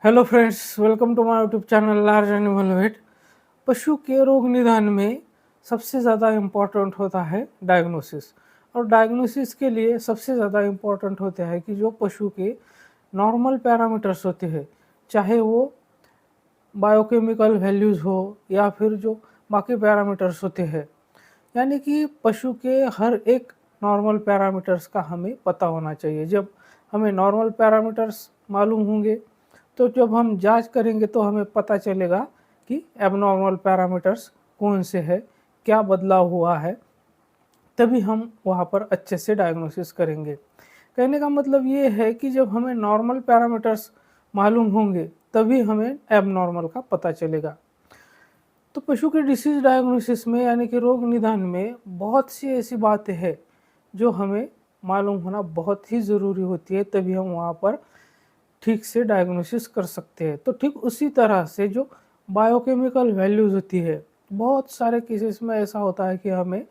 Hello friends, welcome to my YouTube channel large animal vet. पशु के रोग निदान में सबसे ज़्यादा इम्पोर्टेंट होता है डायग्नोसिस। और डायग्नोसिस के लिए सबसे ज़्यादा इम्पोर्टेंट होता है कि जो पशु के नॉर्मल पैरामीटर्स होते हैं, चाहे वो बायोकेमिकल वैल्यूज़ हो या फिर जो बाकी पैरामीटर्स होते हैं, यानी कि पशु के हर एक नॉर्मल पैरामीटर्स का हमें पता होना चाहिए। जब हमें नॉर्मल पैरामीटर्स मालूम होंगे तो जब हम जांच करेंगे तो हमें पता चलेगा कि एबनॉर्मल पैरामीटर्स कौन से है, क्या बदलाव हुआ है, तभी हम वहाँ पर अच्छे से डायग्नोसिस करेंगे। कहने का मतलब ये है कि जब हमें नॉर्मल पैरामीटर्स मालूम होंगे तभी हमें एबनॉर्मल का पता चलेगा। तो पशु के डिसीज डायग्नोसिस में यानी कि रोग निदान में बहुत सी ऐसी बातें हैं जो हमें मालूम होना बहुत ही ज़रूरी होती है, तभी हम वहाँ पर ठीक से डायग्नोसिस कर सकते हैं। तो ठीक उसी तरह से जो बायोकेमिकल वैल्यूज़ होती है, बहुत सारे केसेस में ऐसा होता है कि हमें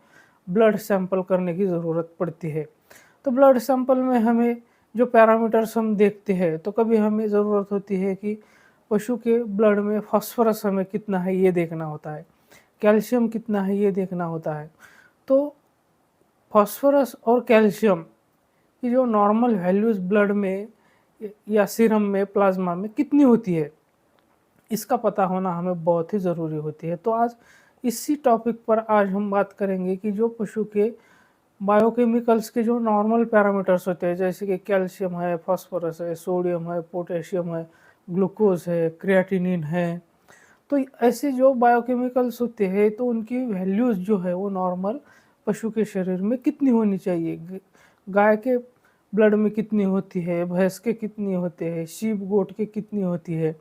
ब्लड सैंपल करने की ज़रूरत पड़ती है। तो ब्लड सैंपल में हमें जो पैरामीटर्स हम देखते हैं, तो कभी हमें ज़रूरत होती है कि पशु के ब्लड में फास्फोरस हमें कितना है ये देखना होता है, कैल्शियम कितना है ये देखना होता है। तो फास्फोरस और कैल्शियम की जो नॉर्मल वैल्यूज़ ब्लड में या सीरम में, प्लाज्मा में कितनी होती है, इसका पता होना हमें बहुत ही ज़रूरी होती है। तो आज इसी टॉपिक पर आज हम बात करेंगे कि जो पशु के बायोकेमिकल्स के जो नॉर्मल पैरामीटर्स होते हैं, जैसे कि कैल्शियम है, फास्फोरस है, सोडियम है, पोटेशियम है, ग्लूकोज है, क्रिएटिनिन है, तो ऐसे जो बायोकेमिकल्स होते हैं तो उनकी वैल्यूज़ जो है वो नॉर्मल पशु के शरीर में कितनी होनी चाहिए। गाय के ब्लड में कितनी होती है, भैंस के कितनी होते हैं, शीप गोट के कितनी होती है।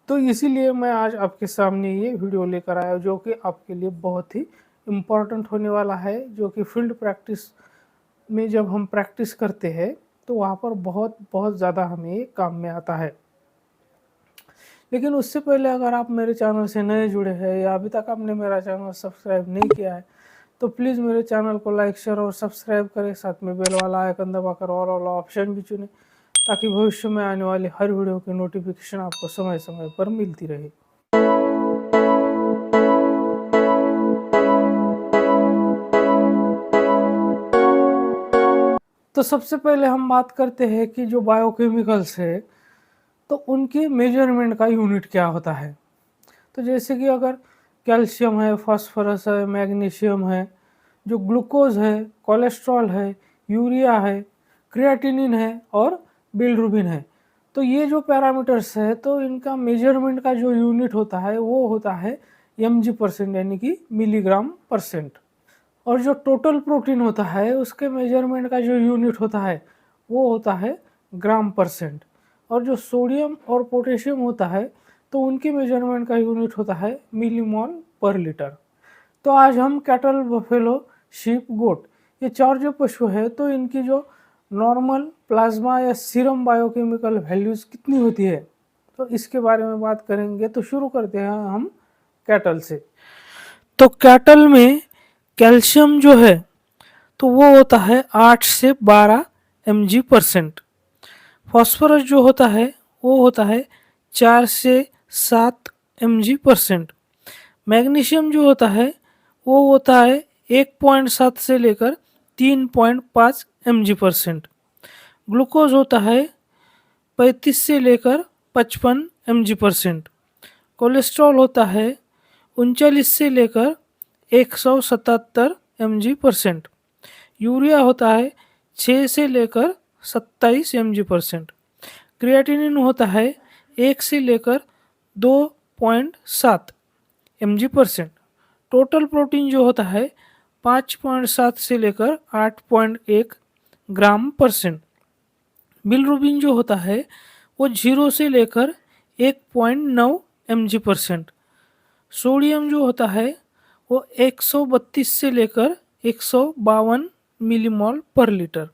तो इसीलिए मैं आज आपके सामने ये वीडियो लेकर आया जो कि आपके लिए बहुत ही इम्पोर्टेंट होने वाला है, जो कि फील्ड प्रैक्टिस में जब हम प्रैक्टिस करते हैं तो वहाँ पर बहुत बहुत ज़्यादा हमें ये काम में आता है। लेकिन उससे पहले अगर आप मेरे चैनल से नए जुड़े हैं या अभी तक आपने मेरा चैनल सब्सक्राइब नहीं किया है तो प्लीज़ मेरे चैनल को लाइक, शेयर और सब्सक्राइब करें। साथ में बेल वाला आइकन दबाकर ऑल वाला ऑप्शन भी चुनें ताकि भविष्य में आने वाली हर वीडियो की नोटिफिकेशन आपको समय समय पर मिलती रहे। तो सबसे पहले हम बात करते हैं कि जो बायोकेमिकल्स है तो उनके मेजरमेंट का यूनिट क्या होता है। तो जैसे कि अगर कैल्शियम है, फास्फोरस है, मैग्नीशियम है, जो ग्लूकोज है, कोलेस्ट्रॉल है, यूरिया है, क्रिएटिनिन है और बिलिरुबिन है, तो ये जो पैरामीटर्स है तो इनका मेजरमेंट का जो यूनिट होता है वो होता है mg% यानी कि मिलीग्राम परसेंट। और जो टोटल प्रोटीन होता है उसके मेजरमेंट का जो यूनिट होता है वो होता है ग्राम परसेंट। और जो सोडियम और पोटेशियम होता है तो उनके मेजरमेंट का यूनिट होता है मिलीमोल पर लीटर। तो आज हम कैटल, बफेलो, शीप, गोट ये चार जो पशु है तो इनकी जो नॉर्मल प्लाज्मा या सीरम बायोकेमिकल वैल्यूज़ कितनी होती है तो इसके बारे में बात करेंगे। तो शुरू करते हैं हम कैटल से। तो कैटल में कैल्शियम जो है तो वो होता है 8 से 12 mg%। फास्फोरस जो होता है वो होता है 4 से 7 mg%। मैग्नीशियम जो होता है वो होता है 1.7 से लेकर 3.5 mg%। ग्लूकोज होता है 35 से लेकर 55 mg%। कोलेस्ट्रॉल होता है 39 से लेकर 177 mg%। यूरिया होता है 6 से लेकर 27 mg%। क्रिएटिनिन होता है 1 से लेकर 2.7 mg%। टोटल प्रोटीन जो होता है 5.7 से लेकर 8.1 ग्राम परसेंट। बिलिरुबिन जो होता है वो 0 से लेकर 1.9 mg%। सोडियम जो होता है वो 132 से लेकर 152 मिलीमोल पर लीटर।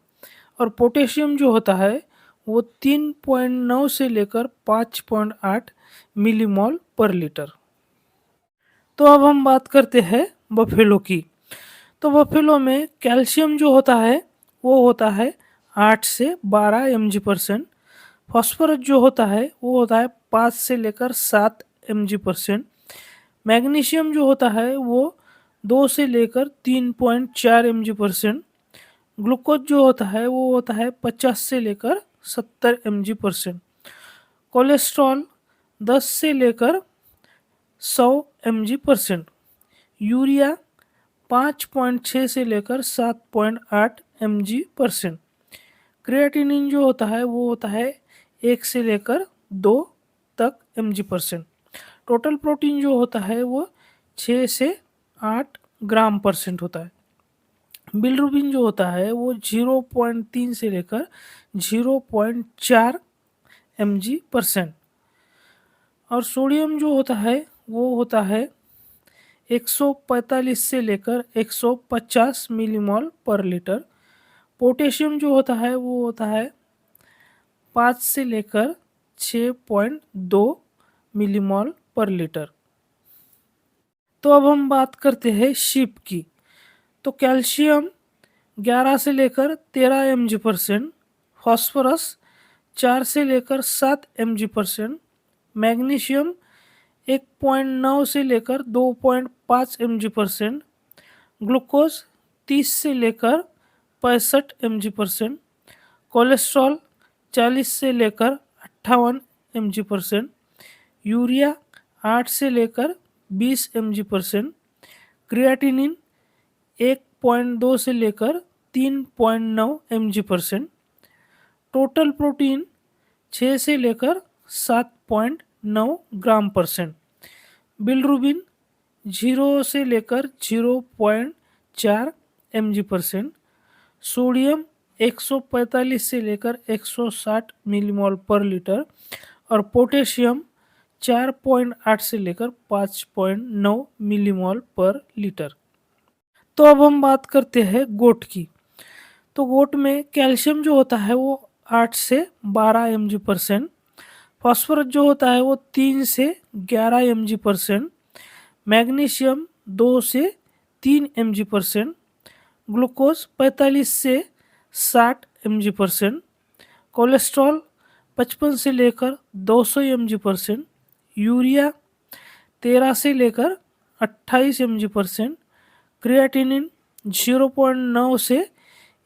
और पोटेशियम जो होता है वो 3.9 से लेकर 5.8 मिलीमोल पर लीटर। तो अब हम बात करते हैं बफेलो की। तो बफेलो में कैल्शियम जो होता है वो होता है 8 से 12 mg%। फॉस्फोरस जो होता है वो होता है 5 से लेकर 7 mg%। मैग्नीशियम जो होता है वो 2 से लेकर 3.4 mg%। ग्लूकोज जो होता है वो होता है 50 से लेकर 70 mg%। कोलेस्ट्रॉल 10 से लेकर 100 mg%। यूरिया 5.6 से लेकर 7.8 mg%। क्रिएटिनिन जो होता है वो होता है 1 से लेकर 2 तक mg%। टोटल प्रोटीन जो होता है वो 6 से 8 ग्राम परसेंट होता है। बिलिरुबिन जो होता है वो 0.3 से लेकर 0.4 mg%। और सोडियम जो होता है वो होता है 145 से लेकर 150 मिलीमोल पर लीटर। पोटेशियम जो होता है वो होता है 5 से लेकर 6.2 मिलीमोल पर लीटर। तो अब हम बात करते हैं शीप की। तो कैल्शियम 11 से लेकर 13 mg%। फॉस्फोरस 4 से लेकर 7 mg%। मैग्नीशियम 1.9 से लेकर 2.5 mg%। ग्लूकोज 30 से लेकर 65 mg%। कोलेस्ट्रॉल 40 से लेकर 58 mg%। यूरिया 8 से लेकर 20 mg%। क्रिएटिनिन 1.2 से लेकर 3.9 mg%। टोटल प्रोटीन 6 से लेकर 7.9 ग्राम परसेंट। बिलिरुबिन 0 से लेकर 0.4 mg%। सोडियम 145 से लेकर 160 मिलीमोल पर लीटर। और पोटेशियम 4.8 से लेकर 5.9 मिलीमोल पर लीटर। तो अब हम बात करते हैं गोट की। तो गोट में कैल्शियम जो होता है वो 8 से 12 mg%। फॉस्फोरस जो होता है वो 3 से 11 mg%। मैग्नीशियम 2 से 3 mg%। ग्लूकोज 45 से 60 mg%। कोलेस्ट्रॉल 55 से लेकर 200 mg%। यूरिया 13 से लेकर 28 mg%। क्रिएटिनिन 0.9 से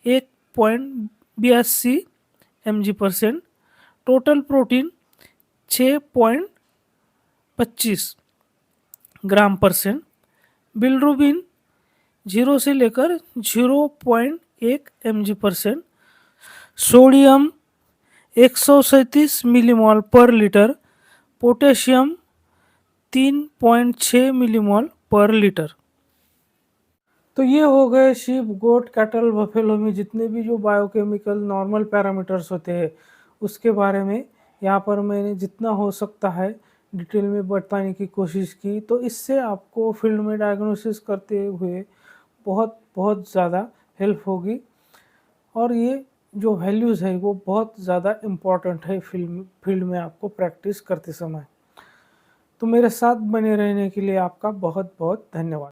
1.82 mg%। टोटल प्रोटीन 6.25 ग्राम परसेंट। बिलिरुबिन 0 से लेकर 0.1 mg%। सोडियम 137 मिलीमोल पर लीटर। पोटेशियम 3.6 मिलीमोल पर लीटर। तो ये हो गए शीप, गोट, कैटल, बफेलो में जितने भी जो बायोकेमिकल नॉर्मल पैरामीटर्स होते हैं उसके बारे में यहाँ पर मैंने जितना हो सकता है डिटेल में बताने की कोशिश की। तो इससे आपको फील्ड में डायग्नोसिस करते हुए बहुत बहुत ज़्यादा हेल्प होगी। और ये जो वैल्यूज़ है वो बहुत ज़्यादा इम्पॉर्टेंट है फील्ड में आपको प्रैक्टिस करते समय। तो मेरे साथ बने रहने के लिए आपका बहुत बहुत धन्यवाद।